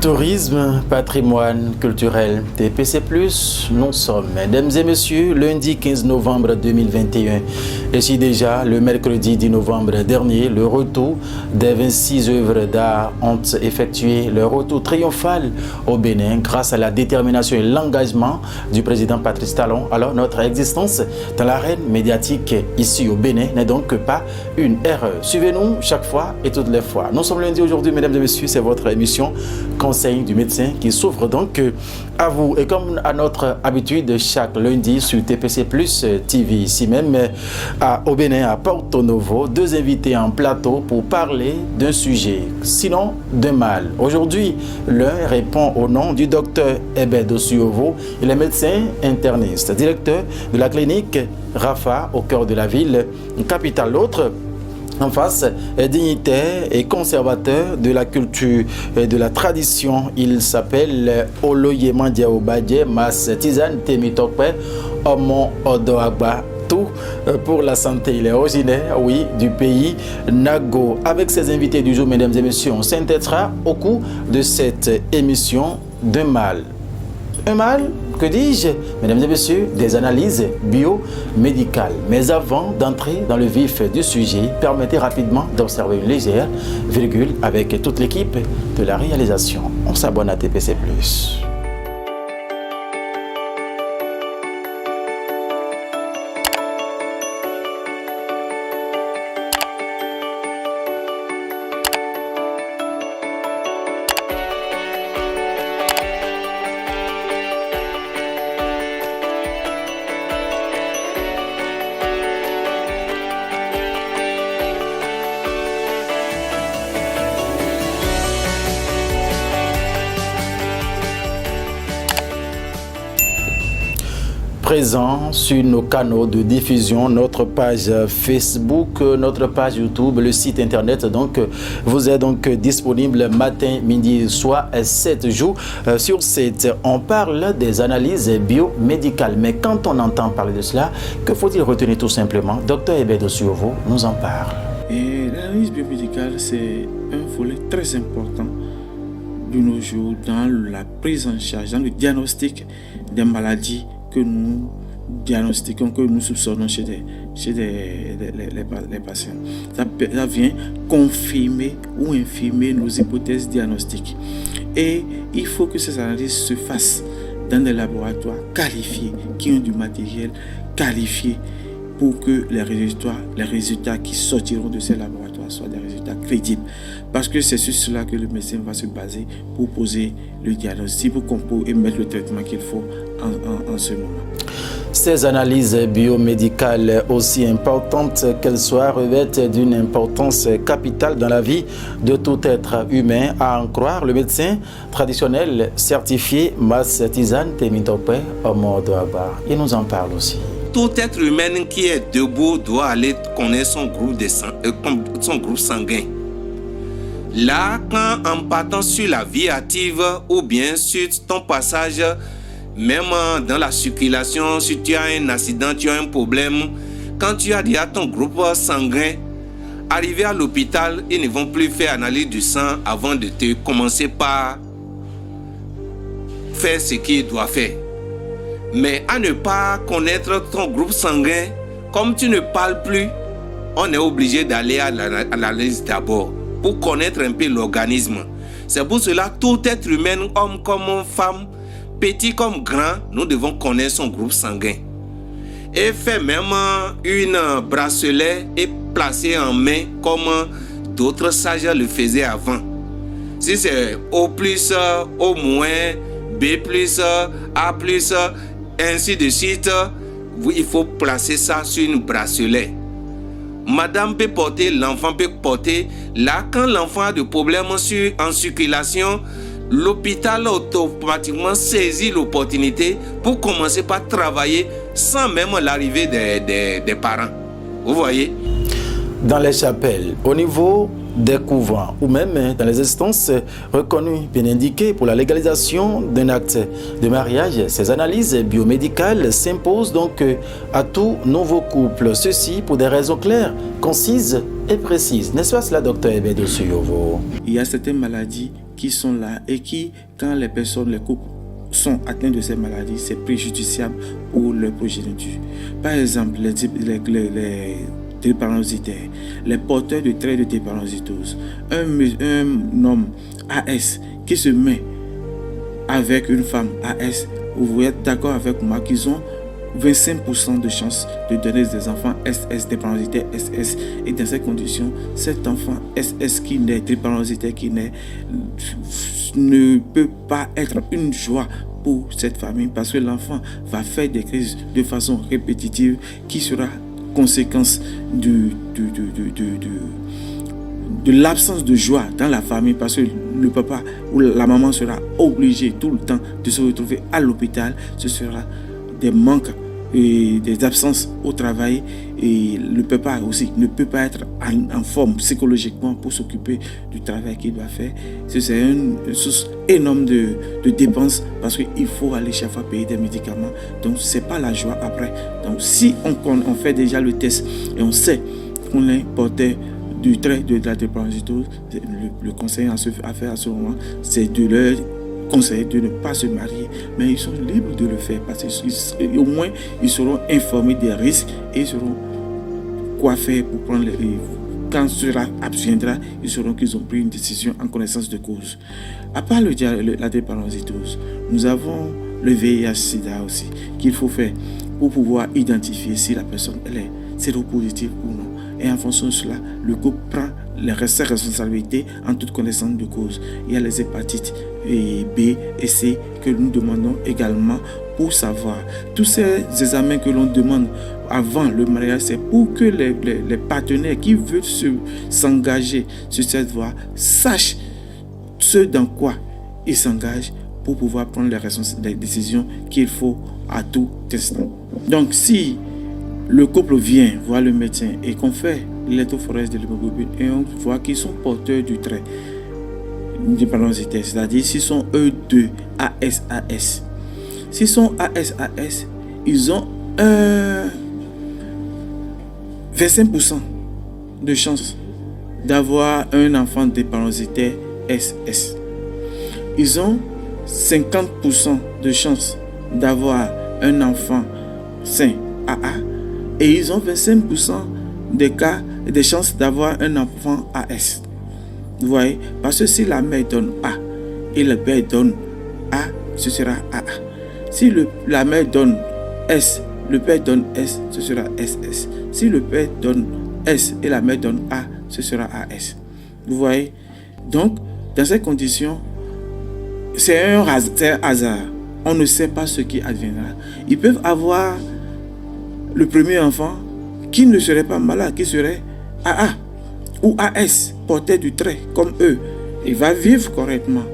Tourisme, patrimoine culturel, TPC+, nous sommes, mesdames et messieurs, lundi 15 novembre 2021. Et si déjà, le mercredi 10 novembre dernier, le retour des 26 œuvres d'art ont effectué leur retour triomphal au Bénin grâce à la détermination et l'engagement du président Patrice Talon. Alors, notre existence dans l'arène médiatique ici au Bénin n'est donc pas une erreur. Suivez-nous chaque fois et toutes les fois. Nous sommes lundi aujourd'hui, mesdames et messieurs, c'est votre émission Conseil du médecin qui s'ouvre donc à vous. Et comme à notre habitude, chaque lundi sur TPC Plus TV, ici même au Bénin, à Porto Novo, deux invités en plateau pour parler d'un sujet, sinon d'un mal. Aujourd'hui, l'un répond au nom du docteur Ebed Osuovo. Il est médecin interniste, directeur de la clinique Rafa au cœur de la ville capitale. L'autre, en face, est dignitaire et conservateur de la culture et de la tradition. Il s'appelle Oloyema Diaobadje Mas Tizane Temitokpe Omo Odoagba. Tout pour la santé. Il est originaire, oui, du pays Nago. Avec ses invités du jour, mesdames et messieurs, on s'intéressera au cours de cette émission d'un mal. Un mal, que dis-je, mesdames et messieurs, des analyses biomédicales. Mais avant d'entrer dans le vif du sujet, permettez rapidement d'observer une légère virgule avec toute l'équipe de la réalisation. On s'abonne à TPC+. Présent sur nos canaux de diffusion, notre page Facebook, notre page YouTube, le site internet. Donc, vous êtes donc disponible matin, midi, soir, 7 jours sur 7. On parle des analyses biomédicales. Mais quand on entend parler de cela, que faut-il retenir tout simplement? Docteur Ebed Osuovo nous en parle. L'analyse biomédicale, c'est un volet très important de nos jours dans la prise en charge, dans le diagnostic des maladies que nous diagnostiquons, que nous soupçonnons chez les patients. Ça vient confirmer ou infirmer nos hypothèses diagnostiques. Et il faut que ces analyses se fassent dans des laboratoires qualifiés, qui ont du matériel qualifié pour que les résultats qui sortiront de ces laboratoires soient des résultats crédibles. Parce que c'est sur cela que le médecin va se baser pour poser le diagnostic, pour mettre le traitement qu'il faut en ce moment. Ces analyses biomédicales, aussi importantes qu'elles soient, revêtent d'une importance capitale dans la vie de tout être humain. À en croire le médecin traditionnel certifié Mas Tizane Temitokpe Omo Odoagba. Il nous en parle aussi. Tout être humain qui est debout doit aller connaître son groupe sanguin. Là, quand en partant sur la vie active ou bien sur ton passage, même dans la circulation, si tu as un accident, tu as un problème, quand tu as déjà ton groupe sanguin, arrivé à l'hôpital, ils ne vont plus faire analyse du sang avant de te commencer par faire ce qu'ils doivent faire. Mais à ne pas connaître ton groupe sanguin, comme tu ne parles plus, on est obligé d'aller à l'analyse d'abord pour connaître un peu l'organisme. C'est pour cela que tout être humain, homme comme femme, petit comme grand, nous devons connaître son groupe sanguin. Et faire même une bracelet et placer en main comme d'autres sages le faisaient avant. Si c'est O+, O-, B+, A+, ainsi de suite, il faut placer ça sur une bracelet. Madame peut porter, l'enfant peut porter. Là, quand l'enfant a des problèmes en circulation, l'hôpital automatiquement saisit l'opportunité pour commencer par travailler sans même l'arrivée des parents. Vous voyez? Dans les chapelles, au niveau des couvents ou même dans les instances reconnues bien indiquées pour la légalisation d'un acte de mariage, ces analyses biomédicales s'imposent donc à tout nouveau couple. Ceci pour des raisons claires, concises et précise. N'est-ce pas cela, docteur Ebedo Suyovo? Il y a certaines maladies qui sont là et qui, quand les couples sont atteints de ces maladies, c'est préjudiciable pour leur progéniture. Par exemple, les drépanocytaires, les porteurs de traits de drépanocytose. Un homme AS qui se met avec une femme AS, vous êtes d'accord avec moi qu'ils ont 25% de chances de donner des enfants SS, drépanocytaires SS. Et dans ces conditions, cet enfant SS qui naît, drépanocytaire qui naît, ne peut pas être une joie pour cette famille parce que l'enfant va faire des crises de façon répétitive qui sera conséquence de l'absence de joie dans la famille parce que le papa ou la maman sera obligé tout le temps de se retrouver à l'hôpital. Ce sera des manques et des absences au travail et le papa aussi ne peut pas être en forme psychologiquement pour s'occuper du travail qu'il doit faire. C'est une source énorme de dépenses parce qu'il faut aller chaque fois payer des médicaments. Donc c'est pas la joie après. Donc si on fait déjà le test et on sait qu'on est porteur du trait de la drépanocytose, le conseil à faire à ce moment, c'est de leur conseiller de ne pas se marier, mais ils sont libres de le faire parce qu'au moins ils seront informés des risques et ils sauront quoi faire pour prendre les risques. Quand cela abstiendra, ils sauront qu'ils ont pris une décision en connaissance de cause. À part la drépanocytose, nous avons le VIH/SIDA aussi qu'il faut faire pour pouvoir identifier si la personne elle est séropositive ou non. Et en fonction de cela, le couple prend ses responsabilités en toute connaissance de cause. Il y a les hépatites B et C que nous demandons également pour savoir. Tous ces examens que l'on demande avant le mariage, c'est pour que les partenaires qui veulent s'engager sur cette voie sachent ce dans quoi ils s'engagent pour pouvoir prendre les décisions qu'il faut à tout instant. Donc si le couple vient voir le médecin et qu'on fait l'électrophorèse de l'hémoglobine et on voit qu'ils sont porteurs du trait drépanocytaire, c'est-à-dire s'ils sont E2 ASAS. S'ils sont ASAS, ils ont 25% de chance d'avoir un enfant drépanocytaire SS. Ils ont 50% de chance d'avoir un enfant sain AA. Et ils ont 25% des cas, des chances d'avoir un enfant AS. Vous voyez? Parce que si la mère donne A et le père donne A, ce sera AA. Si la mère donne S, le père donne S, ce sera SS. Si le père donne S et la mère donne A, ce sera AS. Vous voyez? Donc, dans ces conditions, c'est un hasard. On ne sait pas ce qui adviendra. Ils peuvent avoir le premier enfant qui ne serait pas malade, qui serait AA ou AS, porteur du trait comme eux. Il va vivre correctement.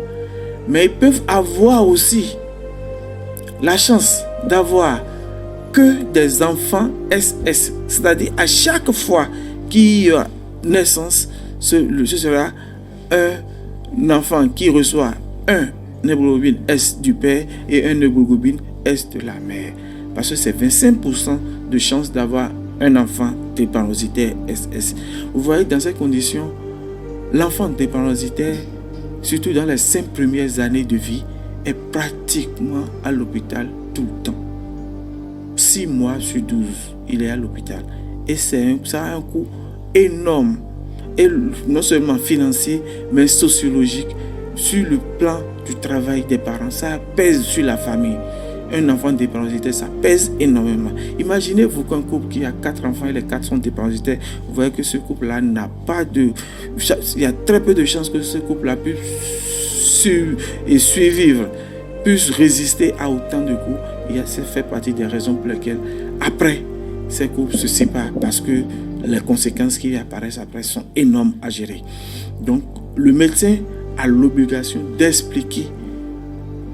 Mais ils peuvent avoir aussi la chance d'avoir que des enfants SS. C'est-à-dire à chaque fois qu'il y a naissance, ce sera un enfant qui reçoit un hémoglobine S du père et un hémoglobine S de la mère. Parce que c'est 25% de chance d'avoir un enfant drépanocytaire SS. Vous voyez, dans ces conditions, l'enfant drépanocytaire, surtout dans les 5 premières années de vie, est pratiquement à l'hôpital tout le temps. 6 mois sur 12, il est à l'hôpital. Et ça a un coût énorme, et non seulement financier, mais sociologique, sur le plan du travail des parents. Ça pèse sur la famille. Un enfant drépanocytaire, ça pèse énormément. Imaginez-vous qu'un couple qui a 4 enfants et les 4 sont drépanocytaires, vous voyez que ce couple-là n'a pas de... Il y a très peu de chances que ce couple-là puisse survivre, puisse résister à autant de coups. Ça fait partie des raisons pour lesquelles, après, ces couples se séparent, parce que les conséquences qui apparaissent après sont énormes à gérer. Donc, le médecin a l'obligation d'expliquer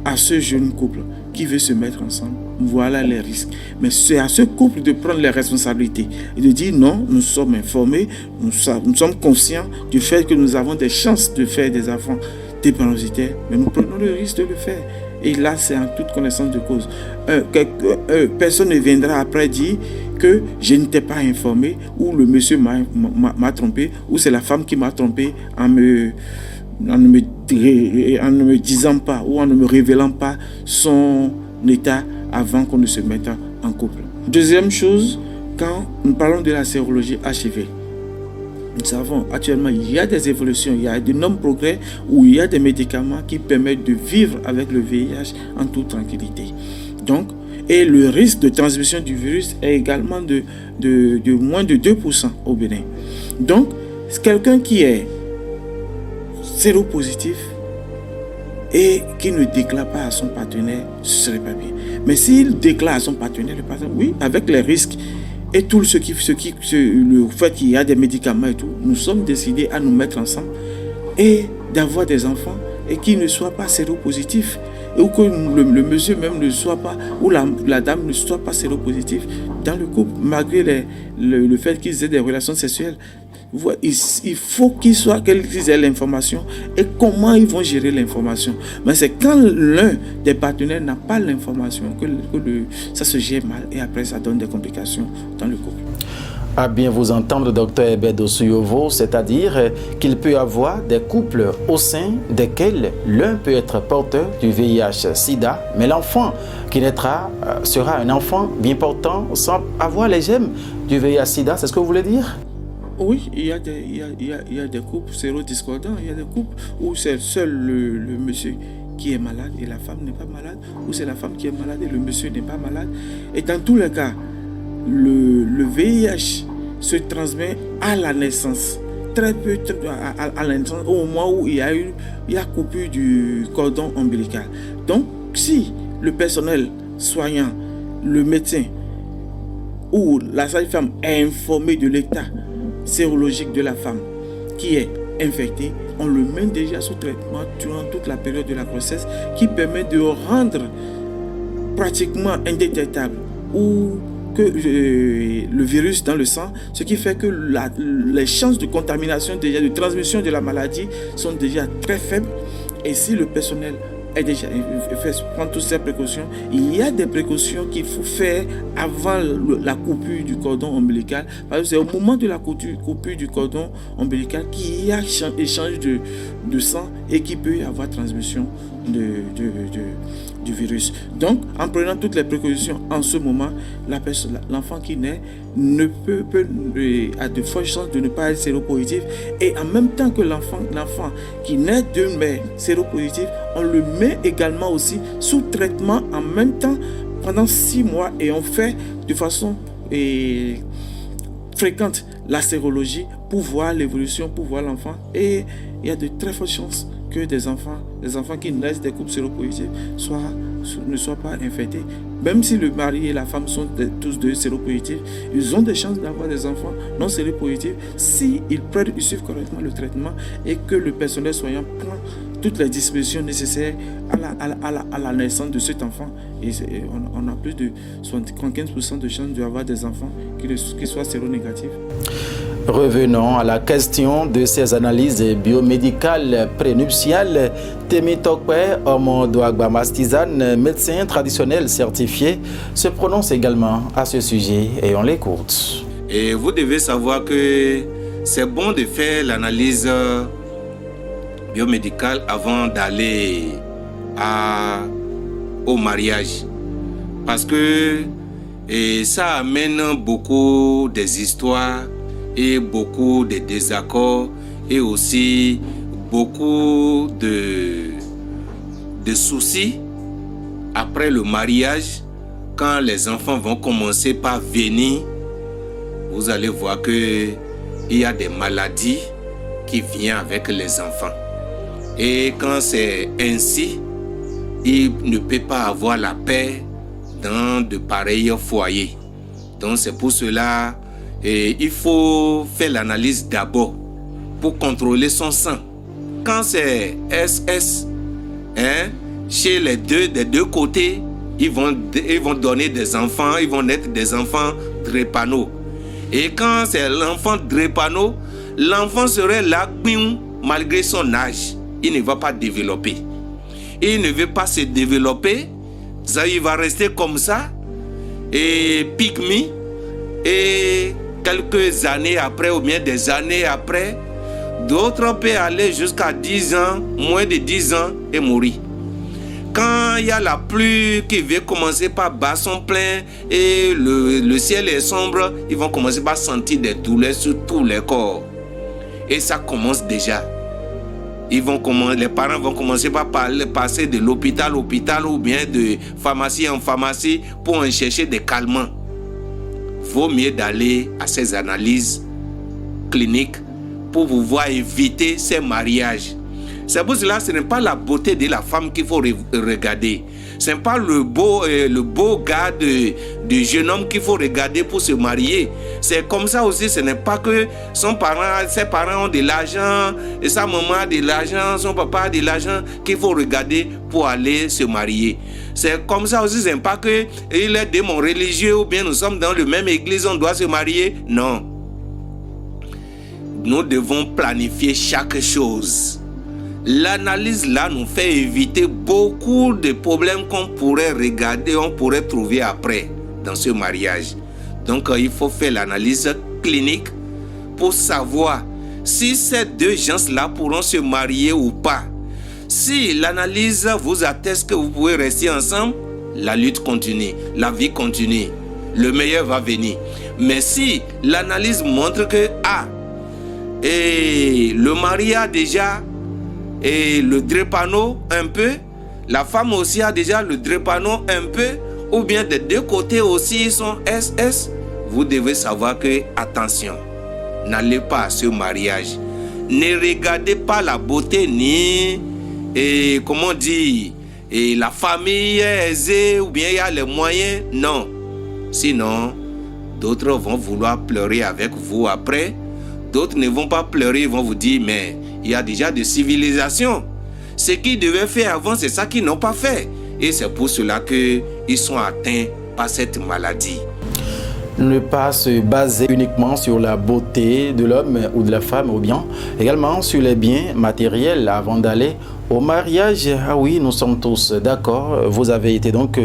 à ce jeune couple qui veut se mettre ensemble, voilà les risques. Mais c'est à ce couple de prendre les responsabilités et de dire non, nous sommes informés, nous sommes conscients du fait que nous avons des chances de faire des enfants drépanocytaires, mais nous prenons le risque de le faire. Et là, c'est en toute connaissance de cause. Personne ne viendra après dire que je n'étais pas informé, ou le monsieur m'a trompé, ou c'est la femme qui m'a trompé en ne me disant pas ou en ne me révélant pas son état avant qu'on ne se mette en couple. Deuxième chose, quand nous parlons de la sérologie HIV, nous savons actuellement il y a des évolutions, il y a d'énormes progrès où il y a des médicaments qui permettent de vivre avec le VIH en toute tranquillité. Donc, et le risque de transmission du virus est également de moins de 2% au Bénin. Donc, quelqu'un qui est séropositif et qui ne déclare pas à son partenaire, ce serait pas bien. Mais s'il déclare à son partenaire, le partenaire, oui, avec les risques et tout le fait qu'il y a des médicaments et tout, nous sommes décidés à nous mettre ensemble et d'avoir des enfants et qui ne soient pas séropositifs, ou que le monsieur même ne soit pas, ou la dame ne soit pas séropositive dans le couple, malgré le fait qu'ils aient des relations sexuelles. Il faut qu'ils aient l'information et comment ils vont gérer l'information. Mais c'est quand l'un des partenaires n'a pas l'information que ça se gère mal et après ça donne des complications dans le couple. À bien vous entendre, Dr Herbert Dossou-Yovo, c'est-à-dire qu'il peut y avoir des couples au sein desquels l'un peut être porteur du VIH-Sida, mais l'enfant qui naîtra sera un enfant bien portant sans avoir les gemmes du VIH-Sida, c'est ce que vous voulez dire? Oui, il y a des couples sérodiscordants, il y a des couples où c'est seul le monsieur qui est malade et la femme n'est pas malade, ou c'est la femme qui est malade et le monsieur n'est pas malade. Et dans tous les cas, le VIH se transmet à la naissance, très peu à la naissance, au moment où il y a coupure du cordon ombilical. Donc, si le personnel soignant, le médecin ou la sage-femme est informé de l'état sérologique de la femme qui est infectée, on le met déjà sous traitement durant toute la période de la grossesse, qui permet de rendre pratiquement indétectable ou que le virus dans le sang, ce qui fait que les chances de contamination, déjà de transmission de la maladie sont déjà très faibles. Et si le personnel prend toutes ces précautions, il y a des précautions qu'il faut faire avant la coupure du cordon ombilical, parce que c'est au moment de la coupure du cordon ombilical qu'il y a échange de sang et qu'il peut y avoir transmission du virus. Donc, en prenant toutes les précautions en ce moment, l'enfant qui naît a de fortes chances de ne pas être séropositif, et en même temps que l'enfant qui naît d'une mère séropositive, on le met également aussi sous traitement en même temps pendant 6 mois, et on fait de façon fréquente la sérologie pour voir l'évolution, pour voir l'enfant, et il y a de très fortes chances que des enfants qui naissent des couples séropositifs ne soient pas infectés. Même si le mari et la femme sont tous deux séropositifs, ils ont des chances d'avoir des enfants non séropositifs s'ils suivent correctement le traitement et que le personnel soignant prend toutes les dispositions nécessaires à la naissance de cet enfant. Et on a plus de 75% de chances d'avoir des enfants qui soient séronégatifs. Revenons à la question de ces analyses biomédicales prénuptiales. Temi Tokwe, Omodoagba Mastizane, médecin traditionnel certifié, se prononce également à ce sujet et on l'écoute. Et vous devez savoir que c'est bon de faire l'analyse biomédicale avant d'aller au mariage. Parce que ça amène beaucoup des histoires et beaucoup de désaccords et aussi beaucoup de soucis après le mariage. Quand les enfants vont commencer par venir, vous allez voir qu'il y a des maladies qui viennent avec les enfants. Et quand c'est ainsi, il ne peut pas avoir la paix dans de pareils foyers. Donc c'est pour cela il faut faire l'analyse d'abord pour contrôler son sang. Quand c'est SS, chez des deux côtés, ils vont donner des enfants, ils vont naître des enfants drépano. Et quand c'est l'enfant drépano, l'enfant serait là, malgré son âge, il ne va pas développer. Il ne veut pas se développer, ça, il va rester comme ça, et pygmy. et quelques années après ou bien des années après, d'autres peuvent aller jusqu'à 10 ans, moins de 10 ans et mourir. Quand il y a la pluie qui veut commencer par bassin plein et le ciel est sombre, ils vont commencer par sentir des douleurs sur tous les corps. Et ça commence déjà. Les parents vont commencer par passer de l'hôpital au hôpital ou bien de pharmacie en pharmacie pour en chercher des calmants. Vaut mieux d'aller à ces analyses cliniques pour pouvoir éviter ces mariages. C'est pour cela que ce n'est pas la beauté de la femme qu'il faut regarder. Ce n'est pas le beau gars de jeune homme qu'il faut regarder pour se marier. C'est comme ça aussi, ce n'est pas que ses parents ont de l'argent, et sa maman a de l'argent, son papa a de l'argent qu'il faut regarder pour aller se marier. C'est comme ça aussi, ce n'est pas qu'il est démon religieux ou bien nous sommes dans la même église, on doit se marier. Non. Nous devons planifier chaque chose. L'analyse là nous fait éviter beaucoup de problèmes qu'on pourrait regarder, on pourrait trouver après dans ce mariage. Donc il faut faire l'analyse clinique pour savoir si ces deux gens-là pourront se marier ou pas. Si l'analyse vous atteste que vous pouvez rester ensemble, la lutte continue, la vie continue, le meilleur va venir. Mais si l'analyse montre que le mari a déjà le drépano un peu, la femme aussi a déjà le drépano un peu, ou bien des deux côtés aussi ils sont SS, vous devez savoir que, attention, n'allez pas à ce mariage. Ne regardez pas la beauté ni, la famille est aisée ou bien il y a les moyens. Non. Sinon, d'autres vont vouloir pleurer avec vous après. D'autres ne vont pas pleurer, ils vont vous dire, mais il y a déjà des civilisations. Ce qu'ils devaient faire avant, c'est ça qu'ils n'ont pas fait. Et c'est pour cela qu'ils sont atteints par cette maladie. Ne pas se baser uniquement sur la beauté de l'homme ou de la femme, ou bien également sur les biens matériels avant d'aller au mariage. Ah oui, nous sommes tous d'accord. Vous avez été donc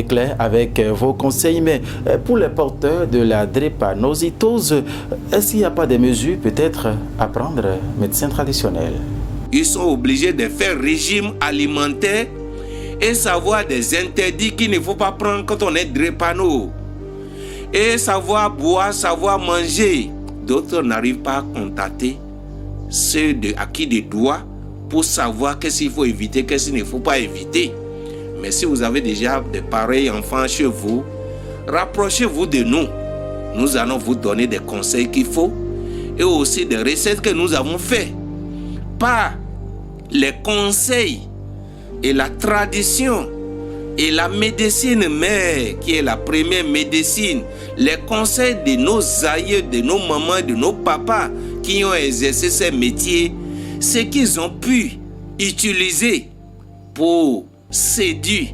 clair avec vos conseils. Mais pour les porteurs de la drépanocytose, est-ce qu'il n'y a pas des mesures peut-être à prendre, médecin traditionnel? Ils sont obligés de faire régime alimentaire et savoir des interdits qu'il ne faut pas prendre quand on est drépano. Et savoir boire, savoir manger. D'autres n'arrivent pas à contacter ceux à qui de droit pour savoir qu'est-ce qu'il faut éviter, qu'est-ce qu'il ne faut pas éviter. Mais si vous avez déjà des pareils enfants chez vous, rapprochez-vous de nous. Nous allons vous donner des conseils qu'il faut et aussi des recettes que nous avons faites. Pas les conseils et la tradition et la médecine mère qui est la première médecine, les conseils de nos aïeux, de nos mamans, de nos papas qui ont exercé ces métiers, ce qu'ils ont pu utiliser pour séduire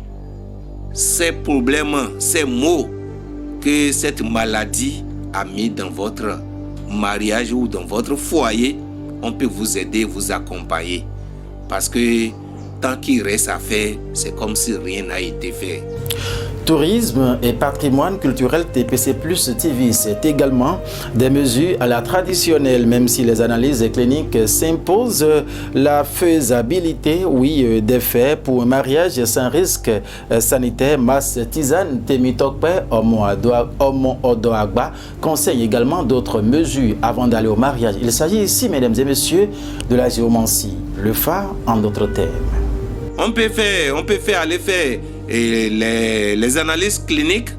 ces problèmes, ces maux que cette maladie a mis dans votre mariage ou dans votre foyer, on peut vous aider, vous accompagner. Parce que tant qu'il reste à faire, c'est comme si rien n'a été fait. Tourisme et patrimoine culturel TPC+ TV, c'est également des mesures à la traditionnelle, même si les analyses cliniques s'imposent. La faisabilité, oui, des faits pour un mariage sans risque sanitaire, Mass Tisane Temitokpe Omo Odoagba conseille également d'autres mesures avant d'aller au mariage. Il s'agit ici, mesdames et messieurs, de la géomancie, le phare en d'autres termes. On peut aller faire les analyses cliniques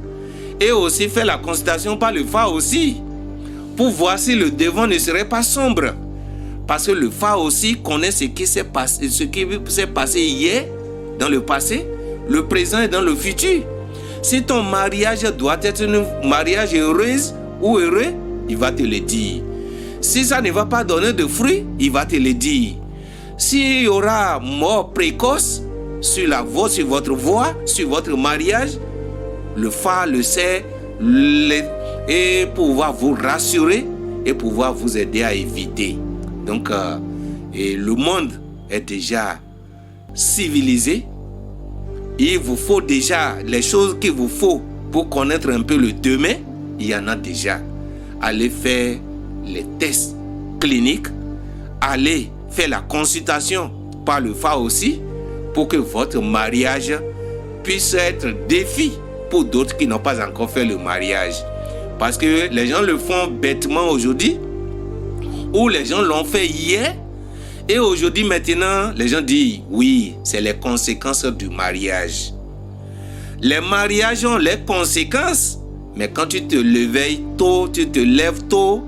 et aussi faire la consultation par le phare aussi pour voir si le devant ne serait pas sombre. Parce que le phare aussi connaît ce qui s'est passé hier, dans le passé, le présent et dans le futur. Si ton mariage doit être un mariage heureuse ou heureux, il va te le dire. Si ça ne va pas donner de fruits, il va te le dire. S'il y aura mort précoce sur votre voie, sur votre mariage, le phare le sait et pouvoir vous rassurer et pouvoir vous aider à éviter. Donc, le monde est déjà civilisé. Il vous faut déjà les choses qu'il vous faut pour connaître un peu le demain. il y en a déjà. Allez faire les tests cliniques, allez faire la consultation par le phare aussi, pour que votre mariage puisse être défi pour d'autres qui n'ont pas encore fait le mariage. Parce que les gens le font bêtement aujourd'hui, ou les gens l'ont fait hier, et aujourd'hui maintenant, les gens disent, oui, c'est les conséquences du mariage. Les mariages ont les conséquences, mais quand tu te réveilles tôt, tu te lèves tôt,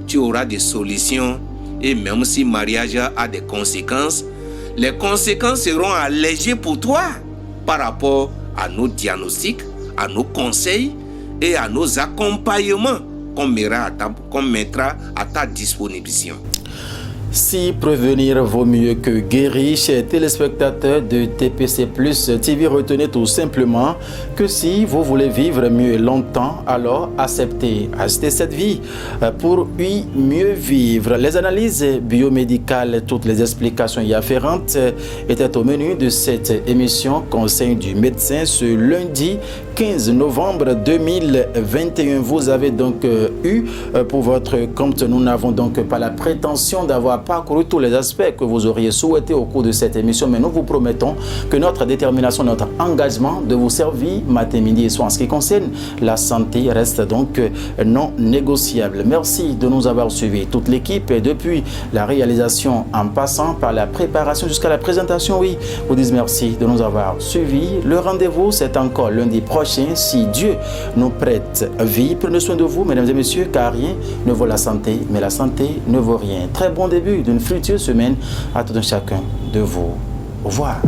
tu auras des solutions. Et même si le mariage a des conséquences, les conséquences seront allégées pour toi par rapport à nos diagnostics, à nos conseils et à nos accompagnements qu'on mettra à ta disposition. Si prévenir vaut mieux que guérir, chers téléspectateurs de TPC Plus TV, retenez tout simplement que si vous voulez vivre mieux et longtemps, alors acceptez cette vie pour mieux vivre. Les analyses biomédicales, toutes les explications y afférentes étaient au menu de cette émission Conseil du médecin ce lundi 15 novembre 2021. Vous avez donc eu pour votre compte, nous n'avons donc pas la prétention d'avoir parcouru tous les aspects que vous auriez souhaité au cours de cette émission, mais nous vous promettons que notre détermination, notre engagement de vous servir matin, midi et soir en ce qui concerne la santé reste donc non négociable. Merci de nous avoir suivis, toute l'équipe, depuis la réalisation en passant par la préparation jusqu'à la présentation. Oui, vous disent merci de nous avoir suivis. Le rendez-vous, c'est encore lundi prochain, si Dieu nous prête vie. Prenez soin de vous, mesdames et messieurs, car rien ne vaut la santé, mais la santé ne vaut rien. Très bon début d'une fructueuse semaine à tout un chacun de vous. Au revoir.